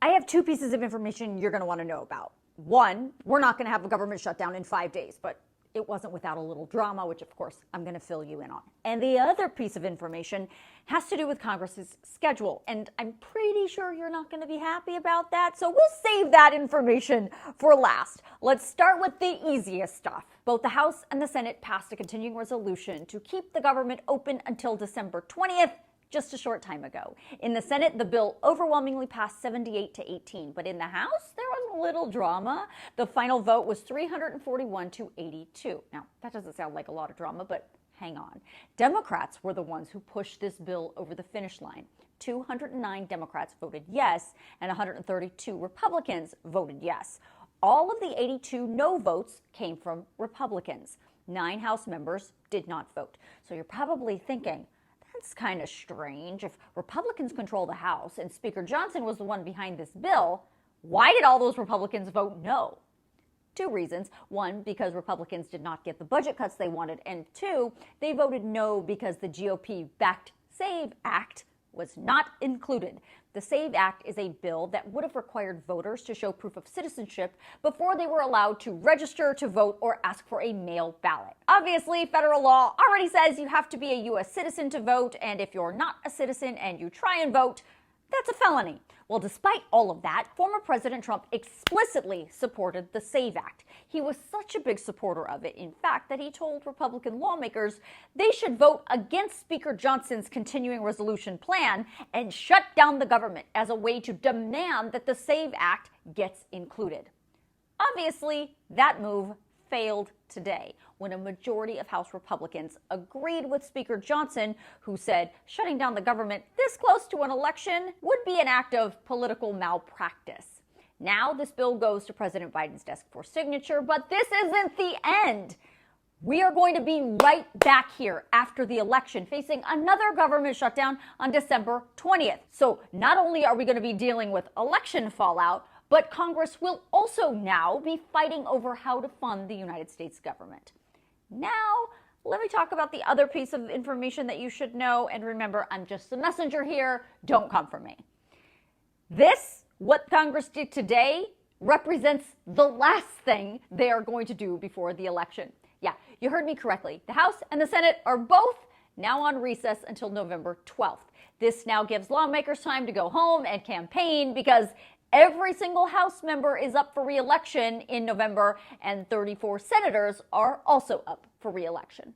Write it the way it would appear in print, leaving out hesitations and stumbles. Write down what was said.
I have two pieces of information you're going to want to know about. One, we're not going to have a government shutdown in 5 days, but it wasn't without a little drama, which of course I'm going to fill you in on. And the other piece of information has to do with Congress's schedule, and I'm pretty sure you're not going to be happy about that, so we'll save that information for last. Let's start with the easiest stuff. Both the House and the Senate passed a continuing resolution to keep the government open until December 20th, just a short time ago. In the Senate, the bill overwhelmingly passed 78-18, but in the House, there was a little drama. The final vote was 341-82. Now, that doesn't sound like a lot of drama, but hang on. Democrats were the ones who pushed this bill over the finish line. 209 Democrats voted yes, and 132 Republicans voted yes. All of the 82 no votes came from Republicans. 9 House members did not vote. So you're probably thinking, it's kind of strange. If Republicans control the House and Speaker Johnson was the one behind this bill, why did all those Republicans vote no? 2 reasons. 1, because Republicans did not get the budget cuts they wanted, and 2, they voted no because the GOP-backed SAVE Act was not included. The SAVE Act is a bill that would have required voters to show proof of citizenship before they were allowed to register to vote or ask for a mail ballot. Obviously, federal law already says you have to be a U.S. citizen to vote, and if you're not a citizen and you try and vote, that's a felony. Well, despite all of that, former President Trump explicitly supported the SAVE Act. He was such a big supporter of it, in fact, that he told Republican lawmakers they should vote against Speaker Johnson's continuing resolution plan and shut down the government as a way to demand that the SAVE Act gets included. Obviously, that move failed today when a majority of House Republicans agreed with Speaker Johnson, who said shutting down the government this close to an election would be an act of political malpractice. Now this bill goes to President Biden's desk for signature, but this isn't the end. We are going to be right back here after the election, facing another government shutdown on December 20th. So not only are we going to be dealing with election fallout, but Congress will also now be fighting over how to fund the United States government. Now, let me talk about the other piece of information that you should know. And remember, I'm just the messenger here. Don't come for me. What Congress did today, represents the last thing they are going to do before the election. Yeah, you heard me correctly. The House and the Senate are both now on recess until November 12th. This now gives lawmakers time to go home and campaign because every single House member is up for re-election in November, and 34 senators are also up for re-election.